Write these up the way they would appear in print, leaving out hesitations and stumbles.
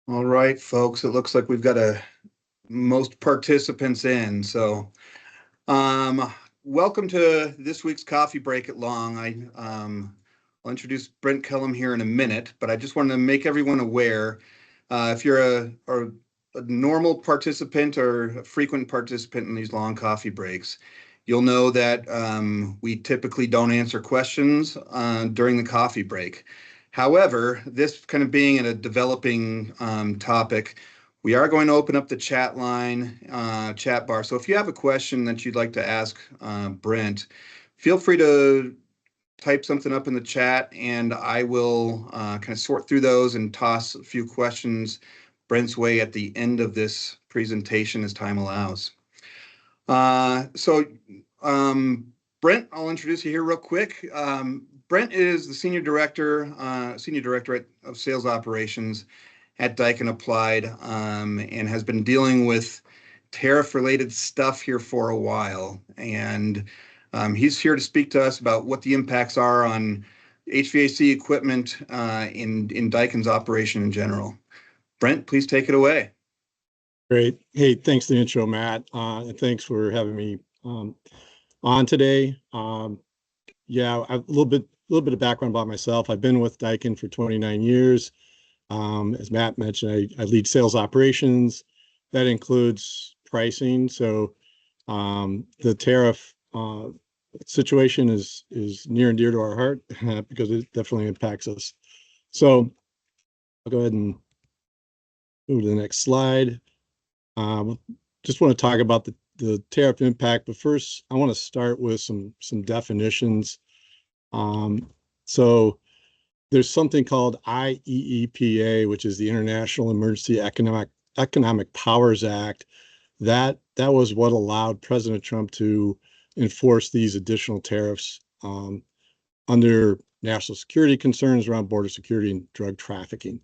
All right, folks, it looks like we've got most participants in. Um, welcome to this week's coffee break at Long. I'll introduce Brent Kellum here in a minute, but I just wanted to make everyone aware, if you're a normal participant or a frequent participant in these long coffee breaks, you'll know that we typically don't answer questions during the coffee break. However, this kind of being a developing topic, we are going to open up the chat line, chat bar. So if you have a question that you'd like to ask Brent, feel free to type something up in the chat, and I will kind of sort through those and toss a few questions Brent's way at the end of this presentation as time allows. Brent, I'll introduce you here real quick. Brent is the Senior Director of Sales Operations at Daikin Applied, and has been dealing with tariff-related stuff here for a while. And he's here to speak to us about what the impacts are on HVAC equipment in Daikin's operation in general. Brent, please take it away. Great. Hey, thanks for the intro, Matt, and thanks for having me on today. Yeah, a little bit of background about myself. I've been with Daikin for 29 years. As Matt mentioned, I lead sales operations. That includes pricing. So the tariff situation is near and dear to our heart because it definitely impacts us. So I'll go ahead and move to the next slide. Just want to talk about the tariff impact, but first I want to start with some definitions. So there's something called IEEPA, which is the International Emergency Economic Powers Act. That was what allowed President Trump to enforce these additional tariffs under national security concerns around border security and drug trafficking.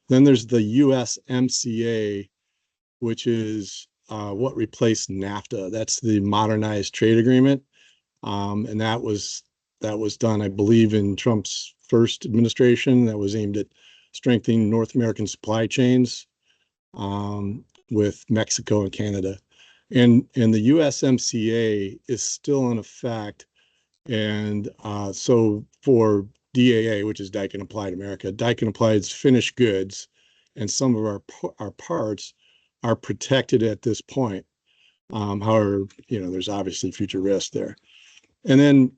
Then there's the USMCA, which is what replaced NAFTA. That's the modernized trade agreement, and that was done, I believe, in Trump's first administration. That was aimed at strengthening North American supply chains with Mexico and Canada. And the USMCA is still in effect. And so for DAA, which is Daikin Applied America, Daikin Applied's finished goods and some of our parts are protected at this point. However, there's obviously future risk there. And then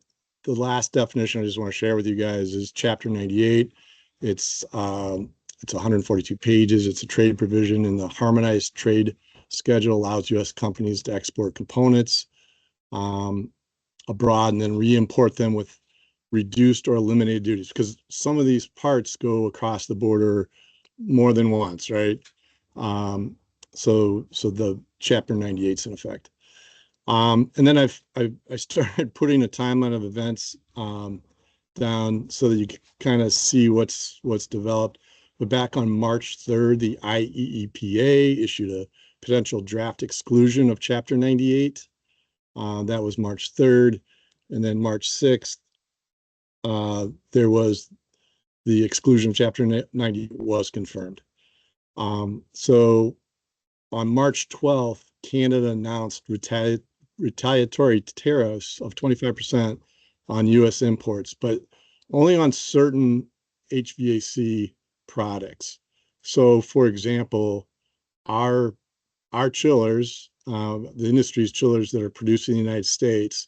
the last definition I just want to share with you guys is Chapter 98. It's 142 pages. It's a trade provision in the harmonized trade schedule, allows U.S. companies to export components abroad and then re-import them with reduced or eliminated duties, because some of these parts go across the border more than once, right? So the Chapter 98 is in effect. And then I started putting a timeline of events down so that you can kind of see what's developed. But back on March 3rd, the IEEPA issued a potential draft exclusion of Chapter 98. That was March 3rd. And then March 6th, there was the exclusion of Chapter 90 was confirmed. So on March 12th, Canada announced retaliatory tariffs of 25% on U.S. imports, but only on certain HVAC products. So, for example, our chillers, the industry's chillers that are produced in the United States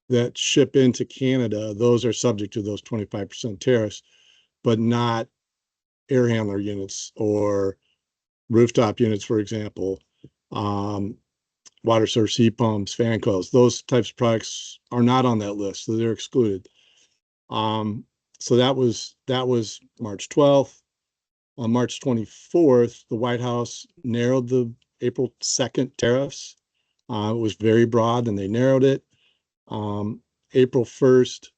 that ship into Canada, those are subject to those 25% tariffs, but not air handler units or rooftop units, for example, water source heat pumps, fan coils. Those types of products are not on that list, so they're excluded. So that was March 12th. On March 24th, the White House narrowed the April 2nd tariffs. It was very broad, and they narrowed it. April 1st,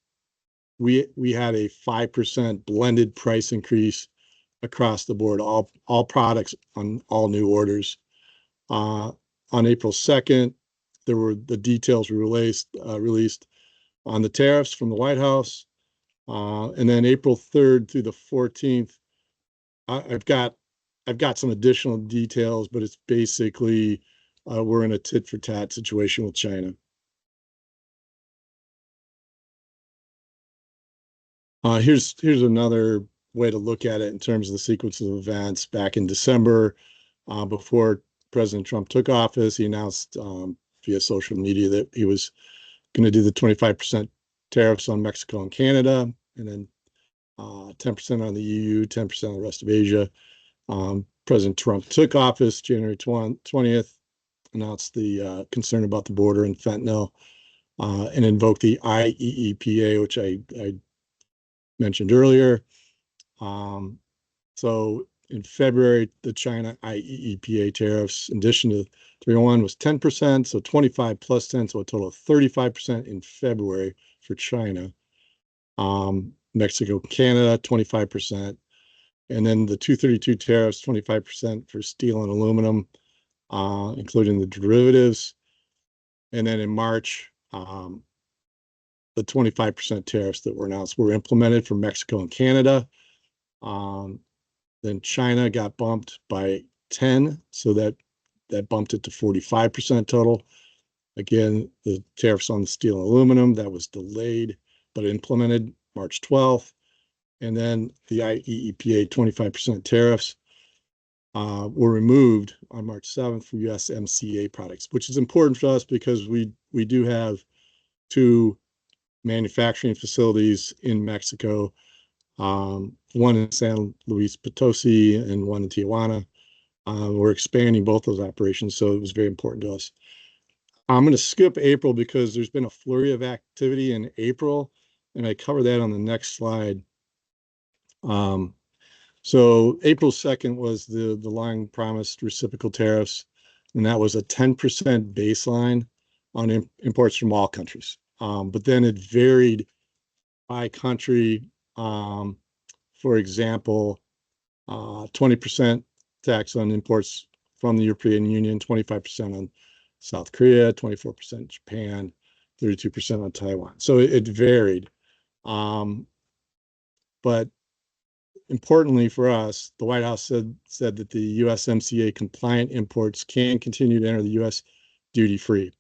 we had a 5% blended price increase across the board, all products on all new orders. On April 2nd, the details were released on the tariffs from the White House. And then April 3rd through the 14th, I've got I've got some additional details, but it's basically we're in a tit for tat situation with China. Here's another way to look at it in terms of the sequence of events. Back in December, before President Trump took office, he announced via social media that he was going to do the 25% tariffs on Mexico and Canada, and then 10% on the EU, 10% on the rest of Asia. President Trump took office January 20th, announced the concern about the border and fentanyl, and invoked the IEEPA, which I mentioned earlier. So in February, the China IEEPA tariffs, in addition to 301, was 10%, so 25 plus 10, so a total of 35% in February for China. Mexico, Canada, 25%. And then the 232 tariffs, 25% for steel and aluminum, including the derivatives. And then in March, the 25% tariffs that were announced were implemented for Mexico and Canada. Then China got bumped by 10, so that bumped it to 45% total. Again, the tariffs on the steel and aluminum, that was delayed, but implemented March 12th. And then the IEEPA 25% tariffs were removed on March 7th for USMCA products, which is important for us because we do have 2 manufacturing facilities in Mexico, one in San Luis Potosi and one in Tijuana. We're expanding both those operations, so it was very important to us. I'm going to skip April because there's been a flurry of activity in April, and I cover that on the next slide. So April 2nd was the long promised reciprocal tariffs, and that was a 10% baseline on imports from all countries. But then it varied by country. For example, 20% tax on imports from the European Union, 25% on South Korea, 24% Japan, 32% on Taiwan. So it varied. But importantly for us, the White House said that the USMCA compliant imports can continue to enter the U.S. duty-free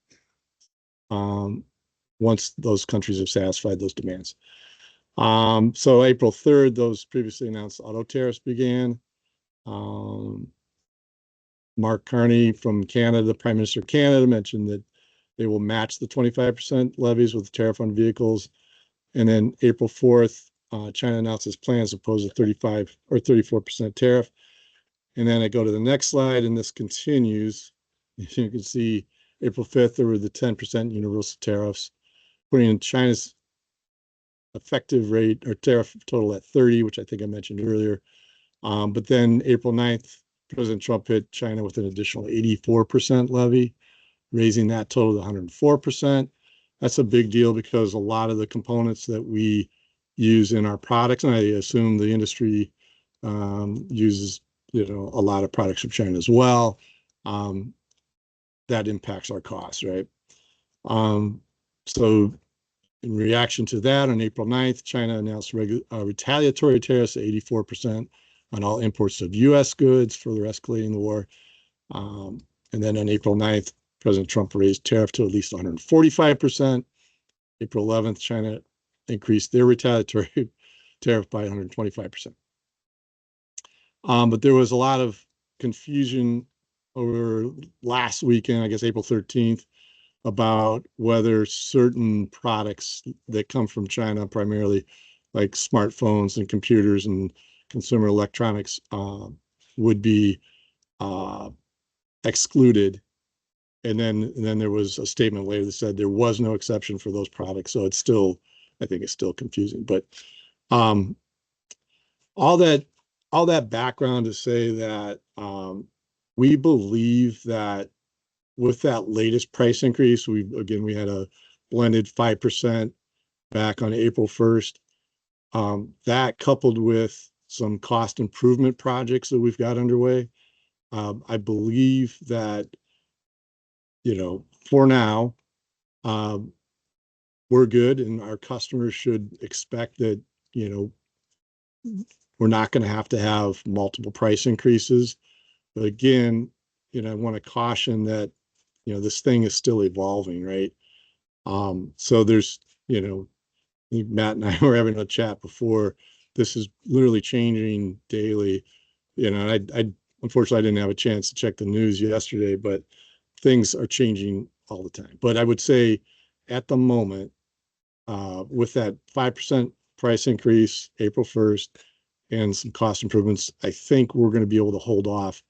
once those countries have satisfied those demands. So April 3rd, those previously announced auto tariffs began. Mark Carney from Canada, the Prime Minister of Canada, mentioned that they will match the 25% levies with the tariff on vehicles. And then April 4th, China announced its plans to impose a 35 or 34% tariff. And then I go to the next slide, and this continues. You can see April 5th, there were the 10% universal tariffs, putting China's effective rate or tariff total at 30, which I think I mentioned earlier. But then April 9th, President Trump hit China with an additional 84% levy, raising that total to 104%. That's a big deal because a lot of the components that we use in our products, and I assume the industry uses, a lot of products from China as well. That impacts our costs, right? So in reaction to that, on April 9th, China announced retaliatory tariffs at 84% on all imports of U.S. goods, further escalating the war. And then on April 9th, President Trump raised tariff to at least 145%. April 11th, China increased their retaliatory tariff by 125%. But there was a lot of confusion over last weekend, I guess April 13th, about whether certain products that come from China, primarily like smartphones and computers and consumer electronics, would be excluded. And then there was a statement later that said there was no exception for those products. So I think it's still confusing. But all that background to say that we believe that with that latest price increase, we had a blended 5% back on April 1st. That coupled with some cost improvement projects that we've got underway, I believe that, for now, we're good, and our customers should expect that, we're not going to have multiple price increases. But again, I want to caution that, this thing is still evolving, right? So there's, Matt and I were having a chat before. This is literally changing daily. I unfortunately I didn't have a chance to check the news yesterday, but things are changing all the time. But I would say at the moment, with that 5% price increase April 1st and some cost improvements, I think we're going to be able to hold off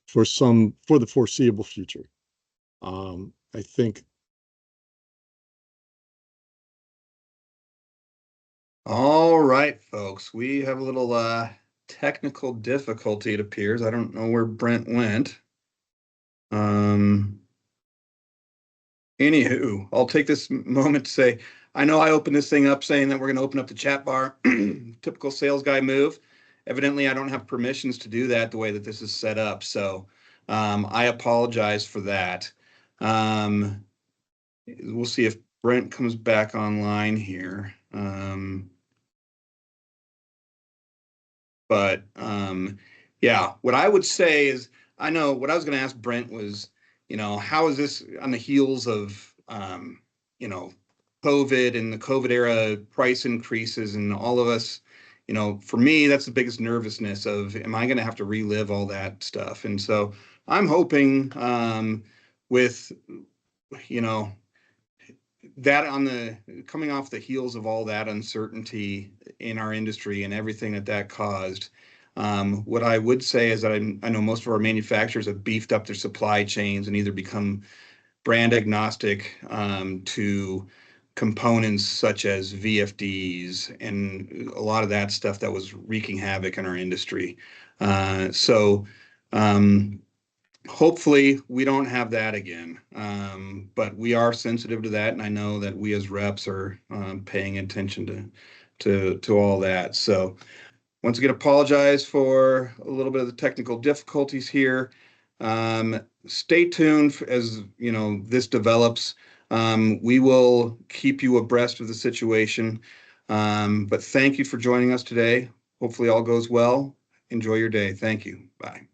for the foreseeable future. I think. All right, folks, we have a little technical difficulty, it appears. I don't know where Brent went. Anywho, I'll take this moment to say, I know I opened this thing up saying that we're going to open up the chat bar. Typical sales guy move. Evidently, I don't have permissions to do that the way that this is set up. So I apologize for that. We'll see if Brent comes back online here. Yeah, what I would say is, I know what I was going to ask Brent was, how is this on the heels of, COVID and the COVID era price increases and all of us, for me, that's the biggest nervousness of, am I going to have to relive all that stuff? And so I'm hoping with, that coming off the heels of all that uncertainty in our industry and everything that caused, what I would say is that I know most of our manufacturers have beefed up their supply chains and either become brand agnostic to components such as VFDs and a lot of that stuff that was wreaking havoc in our industry. So hopefully we don't have that again, but we are sensitive to that, and I know that we as reps are paying attention to all that. So once again, apologize for a little bit of the technical difficulties here. Stay tuned as this develops. We will keep you abreast of the situation. But thank you for joining us today. Hopefully all goes well. Enjoy your day. Thank you. Bye.